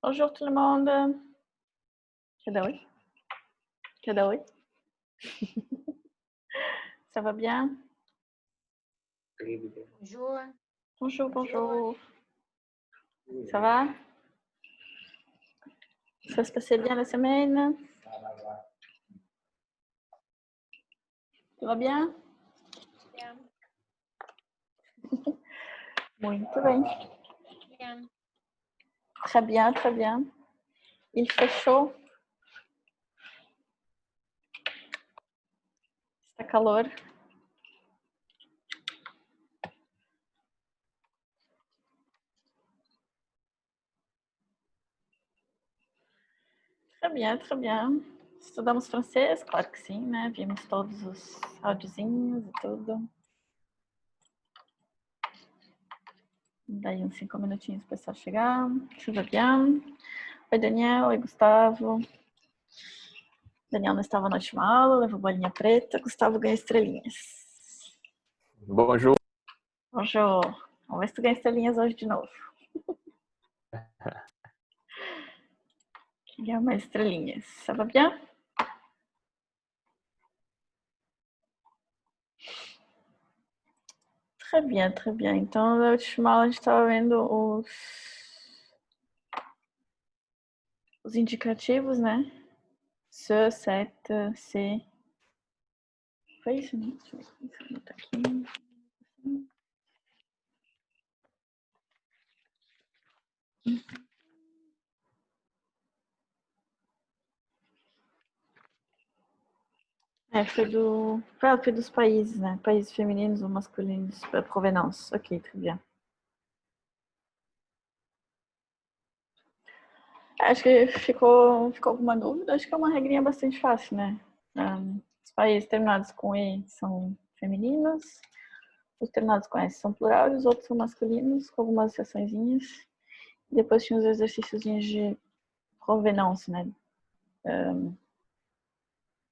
Bonjour tout le monde. Kadaoui. Kadaoui. Ça va bien? Bonjour. Bonjour, bonjour. Ça va? Ça se passait bien la semaine? Tout va bien? Bien. Muito bem. Bien. Très bien, très bien. Il fait chaud. Está calor. Très bien, très bien. Estudamos francês? Claro que sim, né? Vimos todos os áudiozinhos e tudo. Daí uns 5 minutinhos para o pessoal chegar. Tudo bem? Oi, Daniel. Oi, Gustavo. Daniel não estava na última aula, levou bolinha preta. Gustavo ganha estrelinhas. Bonjour. Bonjour. Vamos ver se tu ganha estrelinhas hoje de novo. Ganhar mais estrelinhas. Ça va bien? Très bien, très bien. Então, na última aula a gente estava vendo os indicativos, né? Se, set, se. Foi isso, né? Deixa eu ver se eu botar aqui. Foi dos países, né? Países femininos ou masculinos, provenance. Ok, très bien. Acho que ficou alguma dúvida? Acho que é uma regrinha bastante fácil, né? Os países terminados com E são femininos, os terminados com S são plural e os outros são masculinos, com algumas exceçõezinhas. Depois tinha os exercícios de provenance, né?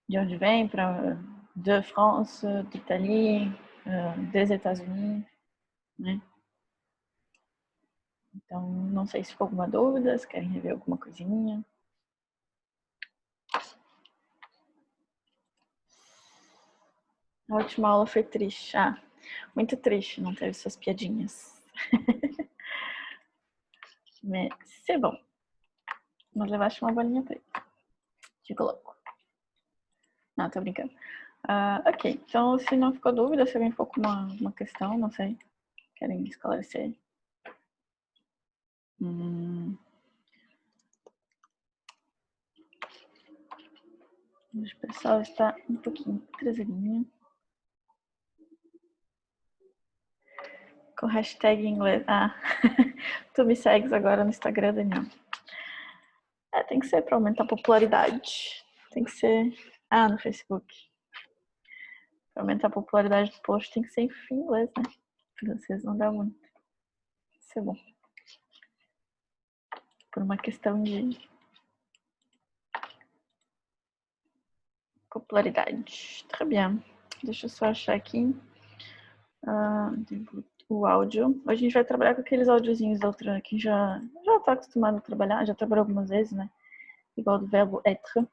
De onde vem, para de France, d'Italie, des États-Unis, né? Então, não sei se ficou alguma dúvida, se querem rever alguma coisinha. A última aula foi triste. Muito triste, não teve suas piadinhas. Mas c'est bom. Mas levaste uma bolinha preta. Fico louco. Não, tô brincando. Ok, então se não ficou dúvida, se alguém ficou com uma questão, não sei, querem esclarecer. O pessoal está um pouquinho atrasadinho. Com hashtag em inglês. Tu me segues agora no Instagram, Daniel. Tem que ser para aumentar a popularidade. Tem que ser. No Facebook. Para aumentar a popularidade do post tem que ser em inglês, né? Francês não dá muito. Isso é bom. Por uma questão de popularidade. Très bien. Deixa eu só achar aqui o áudio. Hoje a gente vai trabalhar com aqueles áudiozinhos da outra que já tá acostumado a trabalhar, já trabalhou algumas vezes, né? Igual do verbo être.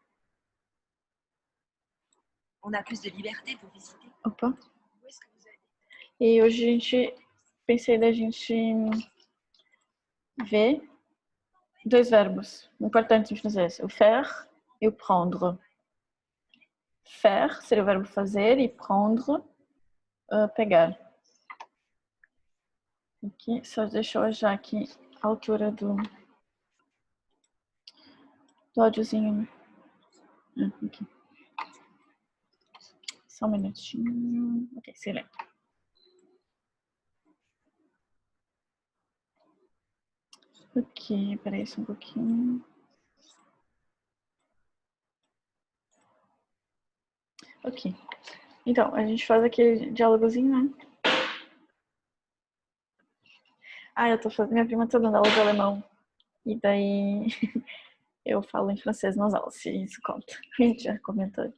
On a plus de liberté pour visiter. Opa. Où est-ce que vous allez? E hoje pensei da gente ver dois verbos importantes em francês, o faire e o prendre. Faire seria o verbo fazer e prendre, pegar. Aqui, só deixa eu achar aqui a altura do áudiozinho. Aqui. Só um minutinho. Ok, silêncio. Ok, peraí só um pouquinho. Ok. Então, a gente faz aquele diálogozinho, né? Minha prima tá dando aula de alemão. E daí eu falo em francês nas aulas, se isso conta. A gente já comentou.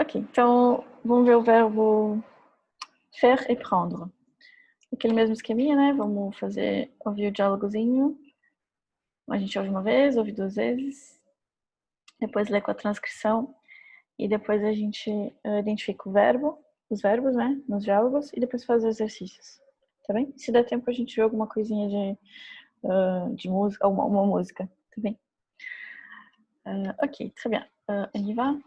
Ok, então vamos ver o verbo faire et prendre. aquele mesmo esqueminha, né? Vamos ouvir o diálogozinho. A gente ouve uma vez, ouve 2 vezes. Depois lê com a transcrição. E depois a gente identifica os verbos, né? Nos diálogos. E depois faz os exercícios. Tá bem? Se der tempo, a gente vê alguma coisinha de música, uma música. Tá bem? Ok, très bien. On y va?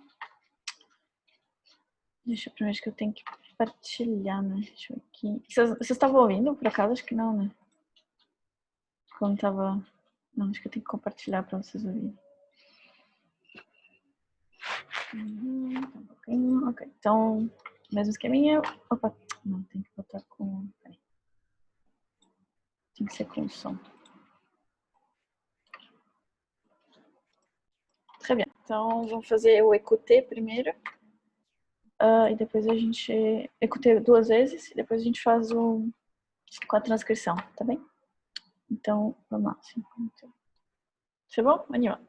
Deixa eu primeiro que eu tenho que compartilhar, né? Deixa eu ver aqui. Vocês estavam ouvindo, por acaso? Acho que não, né? Quando tava... Não, acho que eu tenho que compartilhar para vocês ouvirem. Um pouquinho. Ok, então, mesmo esqueminha. Opa, não, tem que botar com... Peraí. Tem que ser com o som. Très bien. Então, vamos fazer o écouter primeiro. E depois a gente écouter 2 vezes. E depois a gente faz com a transcrição, tá bem? Então, vamos lá. C'est bon? On y va.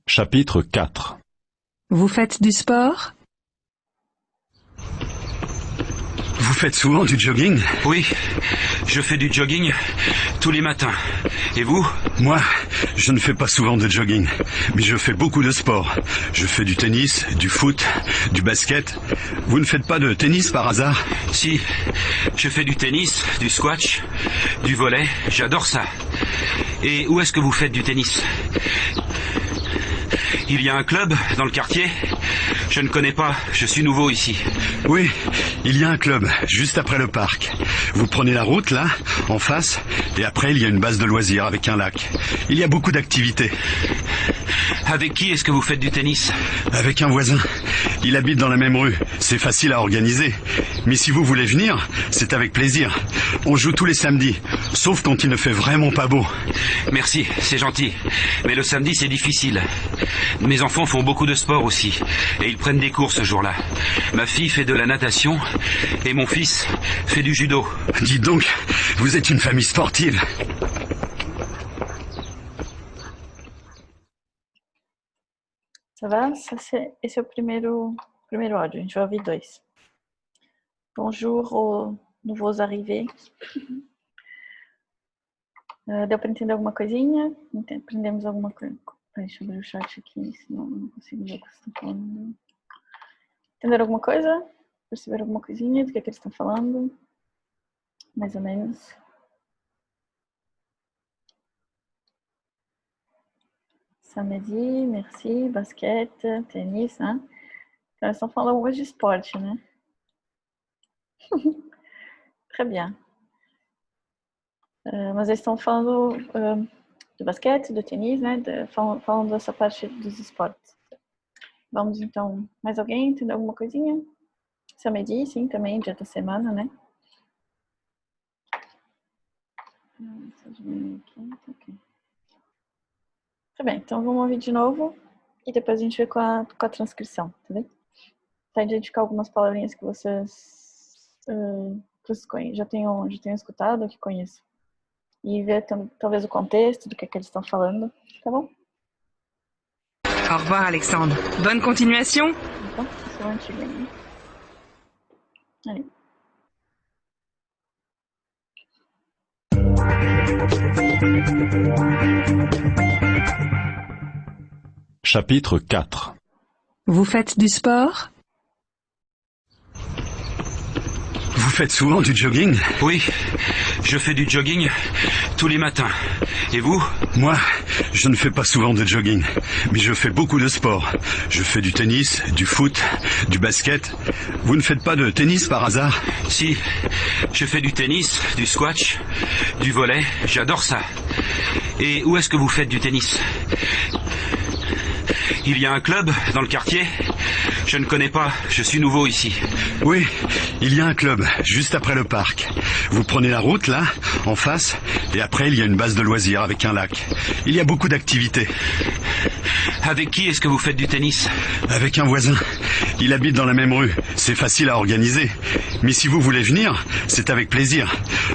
Chapitre 4. Vous faites du sport? Vous faites souvent du jogging? Oui, je fais du jogging tous les matins. Et vous? Moi, je ne fais pas souvent de jogging, mais je fais beaucoup de sport. Je fais du tennis, du foot, du basket. Vous ne faites pas de tennis par hasard? Si, je fais du tennis, du squash, du volley, j'adore ça. Et où est-ce que vous faites du tennis? Il y a un club dans le quartier? Je ne connais pas, je suis nouveau ici. Oui, il y a un club, juste après le parc. Vous prenez la route, là, en face, et après il y a une base de loisirs avec un lac. Il y a beaucoup d'activités. Avec qui est-ce que vous faites du tennis? Avec un voisin. Il habite dans la même rue. C'est facile à organiser. Mais si vous voulez venir, c'est avec plaisir. On joue tous les samedis, sauf quand il ne fait vraiment pas beau. Merci, c'est gentil. Mais le samedi, c'est difficile. Mes enfants font beaucoup de sport aussi. Et ils prennent des cours ce jour-là. Ma fille fait de la natation et mon fils fait du judo. Dites donc, vous êtes une famille sportive. Ça va? Esse é o primeiro áudio. A gente vai ouvir 2. Bonjour aux nouveaux arrivés. Deu para entender alguma coisinha? Aprendemos alguma coisa? Deixa eu abrir o chat aqui, senão eu não consigo ver o que vocês estão falando. Entenderam alguma coisa? Perceberam alguma coisinha do que eles estão falando? Mais ou menos. Samedi, merci, basquete, tênis, né? Então, eles estão falando hoje de esporte, né? Très bien. Mas eles estão falando do basquete, do tênis, né? Falando dessa parte dos esportes. Vamos então, mais alguém entendeu alguma coisinha? Samedi, sim, também, dia da semana, né? Ok. Tá bem, então vamos ouvir de novo e depois a gente vê com a transcrição, tá bem? Tá, identificar algumas palavrinhas que vocês já tenham escutado, que conheçam. E ver talvez o contexto do que eles estão falando, tá bom? Au revoir Alexandre. Bonne continuation. Então, esse é o antigo aí. Allez. Chapitre 4. Vous faites du sport? Vous faites souvent du jogging? Oui, je fais du jogging tous les matins. Et vous? Moi, je ne fais pas souvent de jogging, mais je fais beaucoup de sport. Je fais du tennis, du foot, du basket. Vous ne faites pas de tennis par hasard? Si, je fais du tennis, du squash, du volley, j'adore ça. Et où est-ce que vous faites du tennis? Il y a un club dans le quartier? Je ne connais pas, je suis nouveau ici. Oui, il y a un club, juste après le parc. Vous prenez la route, là, en face, Et après, il y a une base de loisirs avec un lac. Il y a beaucoup d'activités. Avec qui est-ce que vous faites du tennis? Avec un voisin. Il habite dans la même rue. C'est facile à organiser. Mais si vous voulez venir, c'est avec plaisir.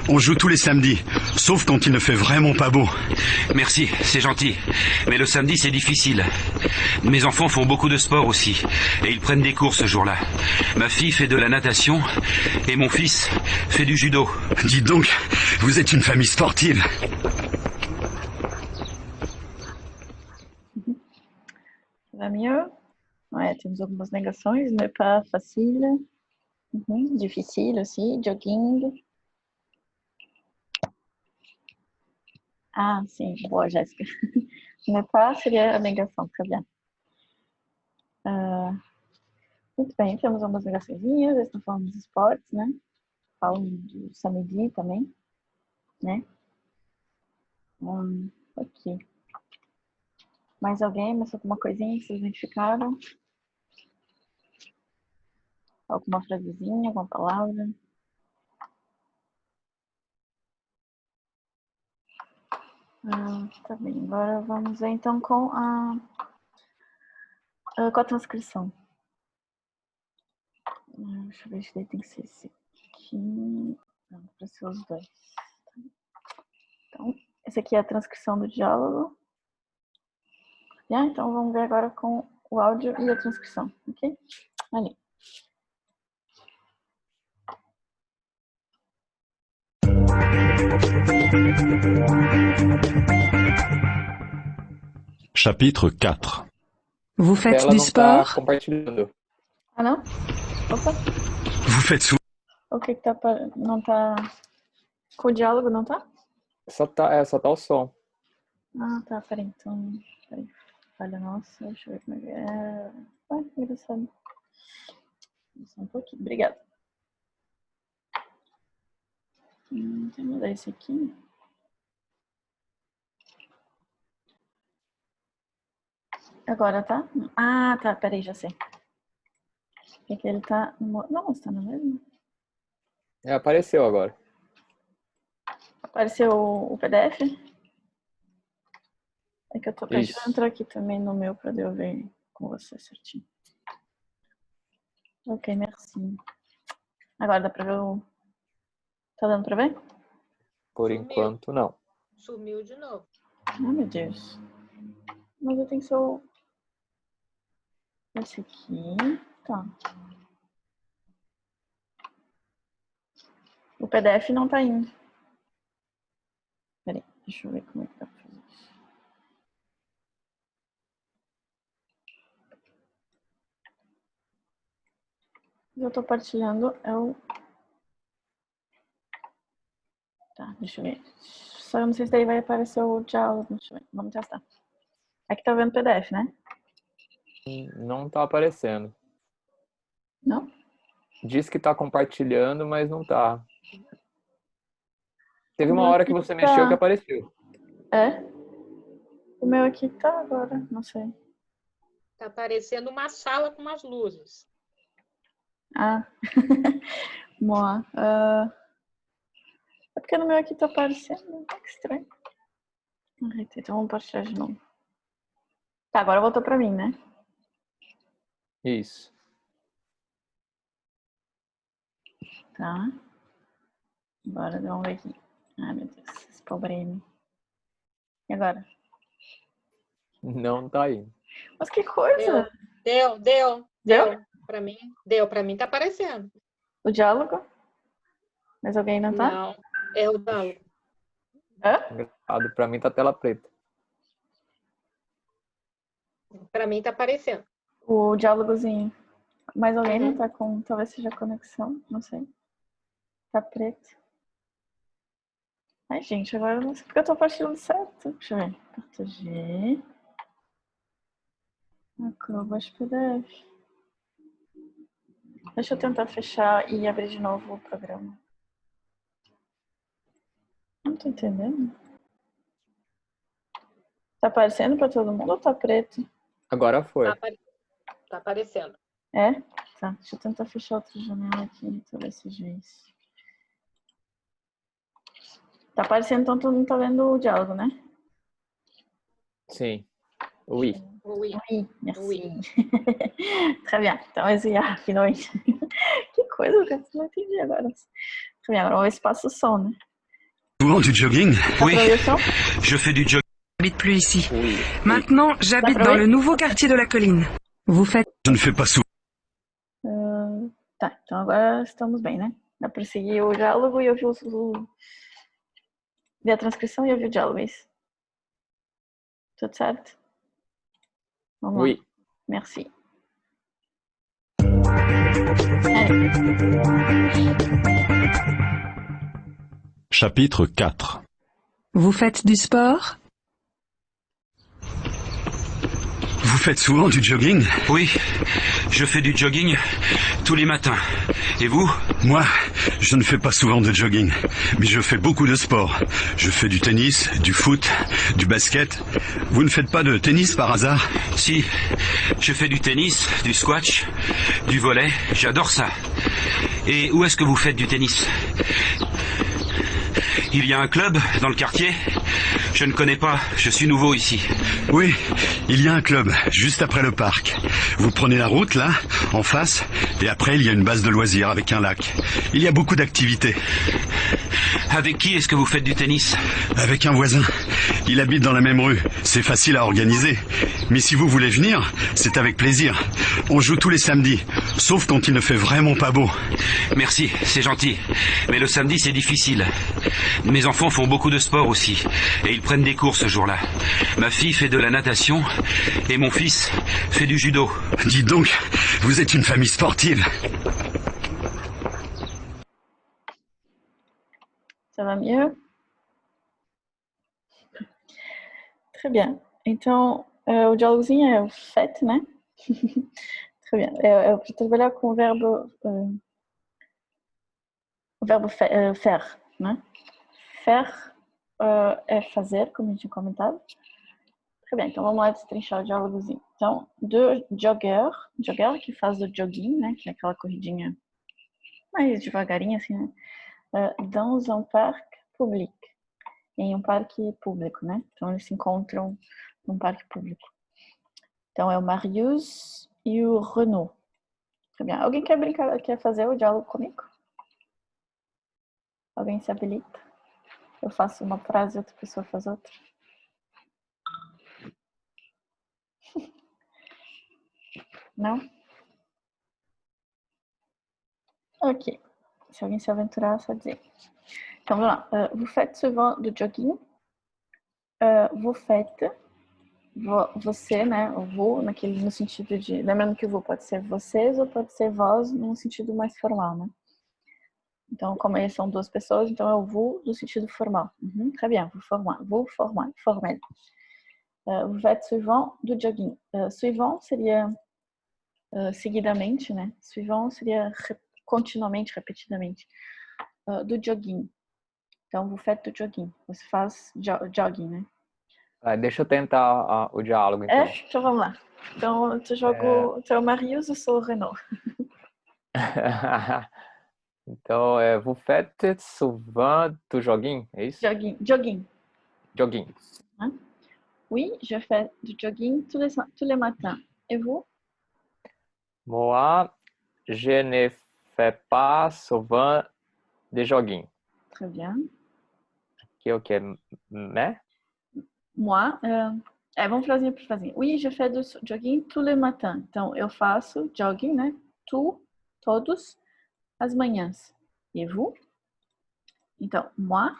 On joue tous les samedis. Sauf quand il ne fait vraiment pas beau. Merci, c'est gentil. Mais le samedi, c'est difficile. Mes enfants font beaucoup de sport aussi. Et ils prennent des cours ce jour-là. Ma fille fait de la natation. Et mon fils fait du judo. Dites donc, vous êtes une famille sportive. Va mieux? Ouais, temos algumas negações. Ne pas facile. Difficile aussi. Jogging. Ah, sim. Boa, Jéssica. Ne pas seria a negação. Très bien. Muito bem, temos algumas negaçõezinhas. Eles estão falando dos esportes, né? Falam do samedi também, né? Ok. Mais alguém? Mais alguma coisinha que vocês identificaram? Alguma frasezinha, alguma palavra? Tá bem, agora vamos ver então com a transcrição. Deixa eu ver se tem que ser esse aqui. Não, para ser os dois. Então, esse aqui é a transcrição do diálogo. Então vamos ver agora com o áudio e a transcrição, ok? Ali. Chapitre 4. Vous faites Ela du não sport? tá compartilhando. Ah, não? Opa, Vous faites souvent... o que tá... Não tá... Com o diálogo, não tá? Só tá o som. Ah, tá, peraí, então... Peraí. Falha nossa, deixa eu ver como é que é... Ah, engraçado. Só um pouquinho, obrigada. Deixa eu mudar esse aqui. Agora tá? Ah, tá, peraí, já sei. É que ele tá... Não, está no mesmo? Apareceu agora. Apareceu o PDF? É que eu tô... Deixa Isso. eu entrar aqui também no meu pra eu ver com você certinho. Ok, merci. Agora dá pra ver o... Tá dando pra ver? Por Sumiu. enquanto, não. Sumiu de novo. Ai, meu Deus. Mas eu tenho que ser o... Esse aqui. Tá. O PDF não tá indo. Peraí, deixa eu ver como é que dá pra fazer isso. Eu tô partilhando é o... Tá, deixa eu ver. Só eu não sei se daí vai aparecer o diálogo. Deixa eu ver. Vamos testar. Aqui tá vendo PDF, né? Não tá aparecendo. Não? Diz que tá compartilhando, mas não tá. Teve uma Não, hora que aqui você tá. mexeu que apareceu. É? O meu aqui tá agora, não sei. Tá aparecendo uma sala com umas luzes. Ah. Moa. É porque no meu aqui tá aparecendo. Que estranho. Então vamos partilhar de novo. Tá, agora voltou pra mim, né? Isso. Tá. Agora vamos ver aqui. Ai, meu Deus, esse problema. E agora? Não tá indo. Mas que coisa! Deu. Deu? Pra mim tá aparecendo. O diálogo? Mas alguém não tá? Não, é o diálogo. Hã? Engraçado, pra mim tá tela preta. Pra mim tá aparecendo. O diálogozinho. Mas alguém não tá com... Talvez seja conexão, não sei. Tá preto. Ai, gente, agora eu não sei porque eu tô partilhando certo. Deixa eu ver. Partager. Acrobat PDF. Deixa eu tentar fechar e abrir de novo o programa. Não tô entendendo. Tá aparecendo pra todo mundo ou tá preto? Agora foi. Tá aparecendo. É? Tá, deixa eu tentar fechar outra janela aqui, talvez seja isso. Tá aparecendo, então tu não tá vendo o diálogo, né? Sim. Oui. Oui. Oui, merci. Oui. Très bien. Então, esse finalmente. Que coisa, eu não entendi agora. Très bien, agora vamos ver se passa o som, né? Souvent du jogging? Dá Oui, pra ouvir o som? je fais du jogging. J'habite plus ici. Oui. Maintenant, j'habite D'accord, dans oui. le nouveau quartier de la colline. Vous faites Je ne fais pas souvent. Tá, então agora estamos bem, né? Dá pra seguir o diálogo e ouvir ver a transcrição e ouvir o diálogo, é isso? Tudo certo? Vamos lá. Oui. Merci. Allez. Chapitre 4. Vous faites du sport? Vous faites souvent du jogging? Oui, je fais du jogging tous les matins. Et vous? Moi, je ne fais pas souvent de jogging, mais je fais beaucoup de sport. Je fais du tennis, du foot, du basket. Vous ne faites pas de tennis par hasard? Si, je fais du tennis, du squash, du volley, j'adore ça. Et où est-ce que vous faites du tennis? Il y a un club dans le quartier? Je ne connais pas, je suis nouveau ici. Oui, il y a un club, juste après le parc. Vous prenez la route, là, en face, et après il y a une base de loisirs avec un lac. Il y a beaucoup d'activités. Avec qui est-ce que vous faites du tennis? Avec un voisin. Il habite dans la même rue. C'est facile à organiser. Mais si vous voulez venir, c'est avec plaisir. On joue tous les samedis, sauf quand il ne fait vraiment pas beau. Merci, c'est gentil. Mais le samedi, c'est difficile. Mes enfants font beaucoup de sport aussi, et ils prennent des cours ce jour-là. Ma fille fait de la natation, et mon fils fait du judo. Dites donc, vous êtes une famille sportive. Ça va mieux? Très bien. Então, o diálogozinho é o fait, né? Très bien. Eu vou trabalhar com o verbo faire, né? Faire é fazer, como a gente tinha comentado. Très bien. Então, vamos lá destrinchar o diálogozinho. Então, do jogger que faz do jogging, né? Que é aquela corridinha mais devagarinho, assim, né? Dans un parc public. Em um parque público, né? Então, eles se encontram num parque público. Então, é o Marius e o Renaud. Très bien. Alguém quer fazer o diálogo comigo? Alguém se habilita? Eu faço uma frase e outra pessoa faz outra. Não? Ok. Se alguém se aventurar, é só dizer. Então, vamos lá. Vous faites souvent do jogging. Vous faites. Você, né? O vous, no sentido de... Lembrando que o vous pode ser vocês ou pode ser vós, num sentido mais formal, né? Então, como eles são duas pessoas, então é o vous do sentido formal. Très bien. Vous formel. Vous faites souvent do jogging. Suivant seria seguidamente, né? Suivant seria continuamente, repetidamente. Do jogging. Então, vous faites do jogging. Você faz jogging, né? Deixa eu tentar o diálogo, então. Então vamos lá. Então, tu é o Marius, eu sou o Renaud. Então, vous faites souvent du jogging, é isso? Jogging. Jogging. Oui, je fais du jogging tous les matins. Et vous? Moi, je ne fais pas souvent de jogging. Très bien. Aqui é o que? Mais? Moi, vamos frasinha por frasinha. Oui, je fais du jogging tous les matins. Então, eu faço jogging, né? Todos as manhãs. E vous? Então, moi,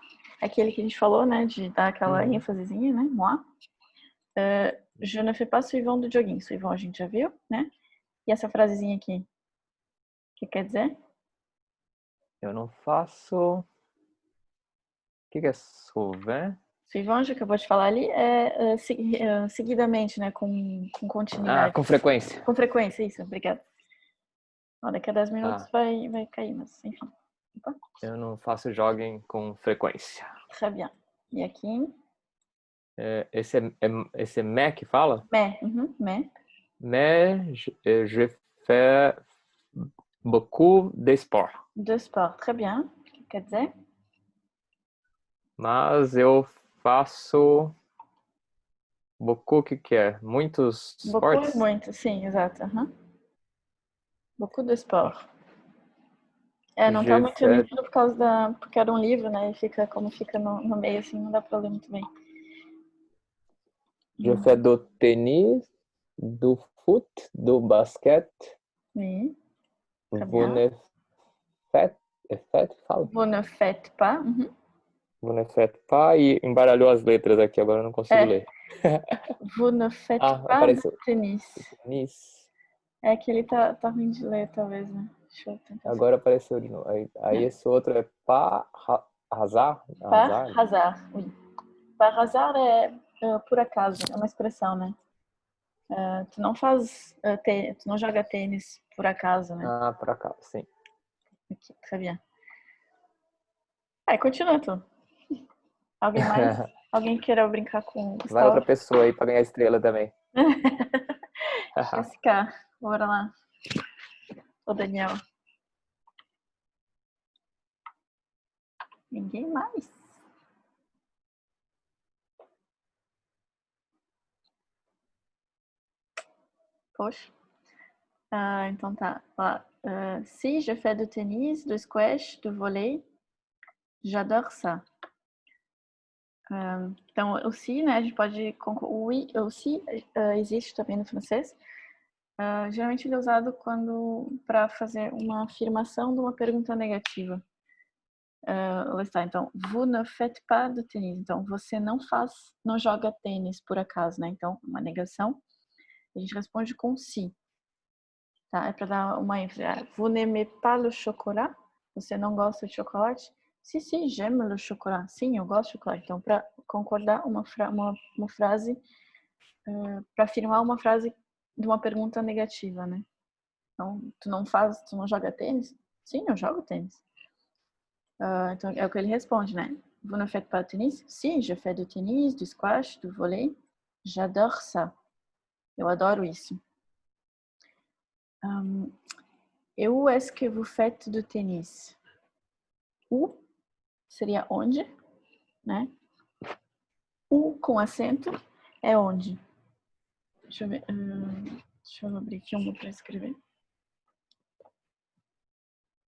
aquele que a gente falou, né? De dar aquela ênfasezinha, né? Moi. Je ne fais pas suivant do jogging. Suivant a gente já viu, né? E essa frasezinha aqui? O que quer dizer? Eu não faço... O que é souvent? Suivant, já acabou de falar ali, seguidamente, né? Com continuidade. Com frequência. Com frequência, isso, obrigada. Daqui a 10 minutos vai cair, mas enfim. Opa. Eu não faço jogging com frequência. Très bien. E aqui? Esse é mais que fala? Mais. Mais je fais beaucoup de sport. De sport, très bien. O que quer dizer? Mas eu faço beaucoup, o que é? Muitos Beaucoup é esportes? muito, sim, exato. Aham. Beaucoup de sport. Não tá Je muito fais, nítido por causa porque era um livro, né? E fica como fica no meio assim, não dá pra ler muito bem. je fais do tênis, do foot, do basquete. Oui, très Vous bien. ne faites, fala? Vous ne faites pas. Uhum. Vous ne faites pas e embaralhou as letras aqui, agora eu não consigo É. ler. Vous ne faites Ah, pas de apareceu. tennis. Tênis. É que ele tá ruim de ler, talvez, né? Deixa eu tentar. Agora apareceu de novo. Aí esse outro é pas hasard? Par Hasard? hasard, oui. Par hasard é por acaso, é uma expressão, né? Tu não faz, tu não joga tênis por acaso, né? Ah, por acaso, sim. Aqui, très bien. Aí, continua tu. Alguém mais? Alguém queira brincar com Vai Star outra Wars? pessoa aí pra ganhar estrela também. Jessica, bora lá. Ô, Daniel. Ninguém mais. Poxa. Então tá. Ó, si, je fais du tennis, du squash, du volley. J'adore ça. Então, o si, né, a gente pode... O oui, o si existe também no francês. Geralmente ele é usado para fazer uma afirmação de uma pergunta negativa. Lá está. Então, vous ne faites pas de tennis. Então, você não joga tênis por acaso, né? Então, uma negação. A gente responde com si. Tá? É para dar uma ênfase. Vous n'aimez pas le chocolat? Você não gosta de chocolate? Si, si, j'aime le chocolat. Sim, eu gosto de chocolate. Então, para concordar uma frase, para afirmar uma frase de uma pergunta negativa, né? Então, tu não joga tênis? Sim, eu jogo tênis. Então, é o que ele responde, né? Vous ne faites pas de tennis? Si, je fais du tennis, du squash, du volley. J'adore ça. Eu adoro isso. Et où est-ce que vous faites du tennis? Où seria onde, né? U com acento é onde. Deixa eu ver. Deixa eu abrir aqui uma para escrever.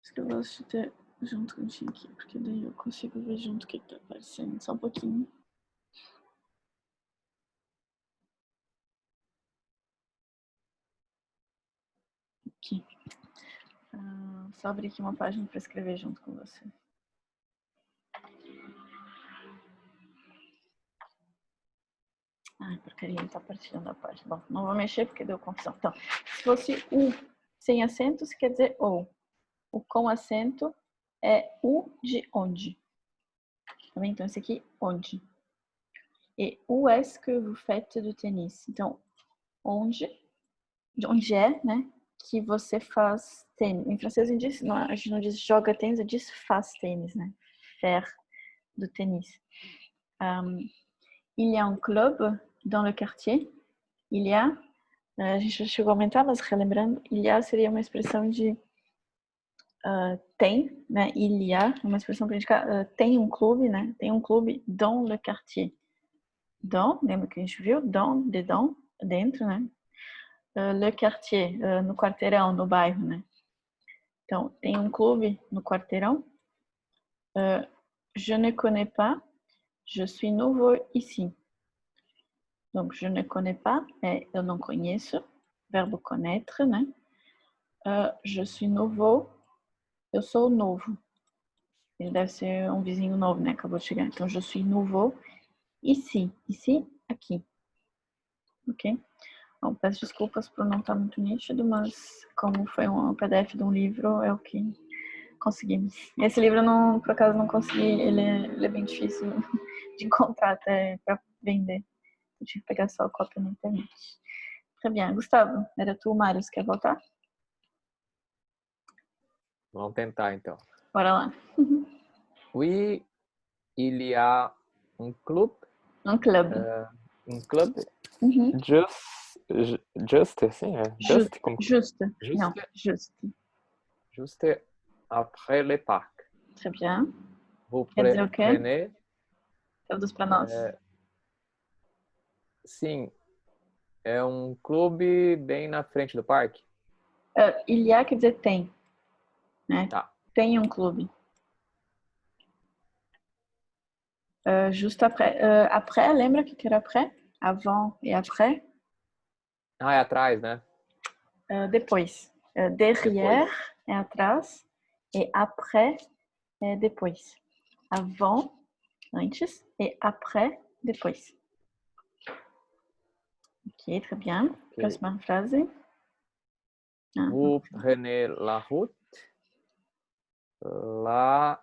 Acho que eu gosto de ter junto contigo aqui, porque daí eu consigo ver junto o que tá aparecendo. Só um pouquinho. Aqui. Só abrir aqui uma página para escrever junto com você. Ai, porcaria, ele tá partilhando a página. Bom, não vou mexer porque deu confusão. Então, se fosse U sem acento, isso quer dizer ou. O com acento é U de onde. Tá bem? Então, esse aqui, onde. E où est-ce que vous faites du tennis? Então, onde é, né, que você faz tênis. Em francês a gente não diz joga tênis, a gente diz faz tênis, né? Faire do tênis. Il y a un club dans le quartier. Il y a, a gente já chegou a aumentar, mas relembrando, il y a seria uma expressão de tem, né? Il y a, uma expressão para indicar tem um clube, né? Tem um clube dans le quartier. Dans, lembra que a gente viu? Dans, dedans, dentro, né? Le quartier, no quarteirão, no bairro, né? Então, tem um clube no quarteirão. Je ne connais pas, je suis nouveau ici. Donc, je ne connais pas, eu não conheço, verbo connaître, né? Je suis nouveau, eu sou novo. Ele deve ser um vizinho novo, né? Acabou de chegar. Então, je suis nouveau ici. Ici, aqui. Ok? Bom, peço desculpas por não estar muito nítido, mas como foi um PDF de um livro, é o que conseguimos. Esse livro, eu não, por acaso, não consegui, ele é bem difícil de encontrar até para vender. Eu tive que pegar só a cópia na internet. Tá bem, Gustavo, era tu, Mário, você quer voltar? Vamos tentar, então. Bora lá. Oui, il y a un club. Um clube. Um club. Uhum. Juste, sim, é. Juste. Como... Juste. Juste. Não, juste. Juste après le parc. Très bien. Vous Quer dizer o quê? prenez Traduz para nós. Sim, é um clube bem na frente do parque. Il y a quer dizer tem, né? Tá. Tem um clube. Juste après. Après, lembra que era après? Avant e après? Ah, é atrás, né? Depois. Derrière é atrás e après é depois. Avant, antes, e après, depois. Ok, très bien. Ok. Próxima frase. Vous prenez la route là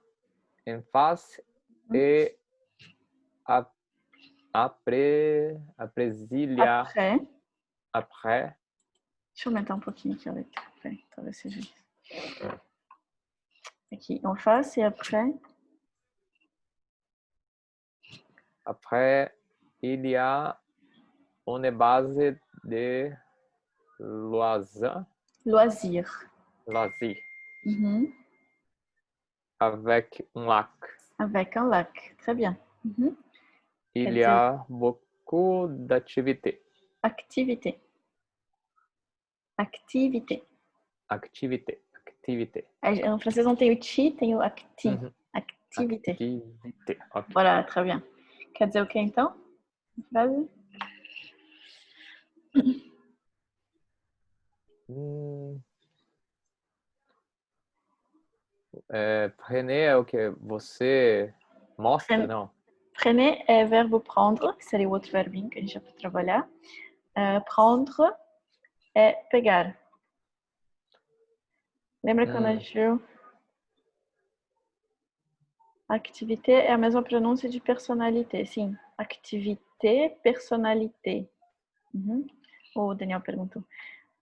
en face et après il y a Après. après Deixa eu aumentar um pouquinho aqui a letra. Peraí, talvez seja isso. Aqui, en face e après. après il y a une base de loisirs Loisir. avec un lac. Avec un lac. Très bien. Il Quer y a beaucoup d'activités. Activité. Activité. Activité. En francês não tem o ti, tem o acti. Activité. Activité. Ok. Voilà, très bien. Quer dizer o que então? A frase? Prenez é o que? Você mostra? Não. Prenez é verbo prendre, que seria o outro verbinho que a gente já foi trabalhar. Prendre é pegar. Lembra quando a gente viu? Activité é a mesma pronúncia de personnalité, sim. Activité, personnalité. O Daniel perguntou.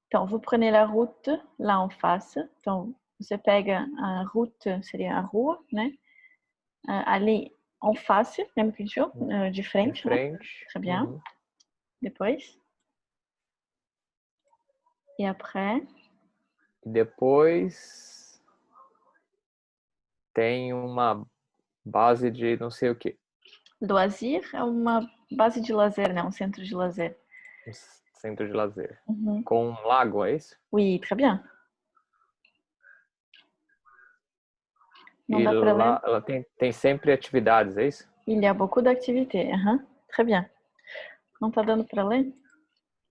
Então, vous prenez la route lá en face. Então, você pega a route, seria a rua, né? Ali en face, lembra que a gente viu? De frente, De frente. Né? Très bien. Depois. E après. Depois tem uma base de não sei o que. Loisir é uma base de lazer, né? Um centro de lazer. Um centro de lazer. Com um lago, é isso? Oui, très bien. Não e dá pra lá ler? ela tem sempre atividades, é isso? Il y a beaucoup d'activités. Très bien. Não tá dando pra ler?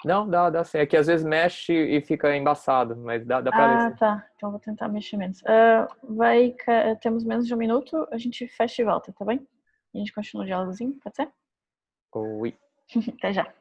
Não, dá sim. É que às vezes mexe e fica embaçado, mas dá pra ler sim. Tá. Então vou tentar mexer menos. Temos menos de um minuto, a gente fecha e volta, tá bem? E a gente continua o diálogozinho, pode ser? Oui. Até já.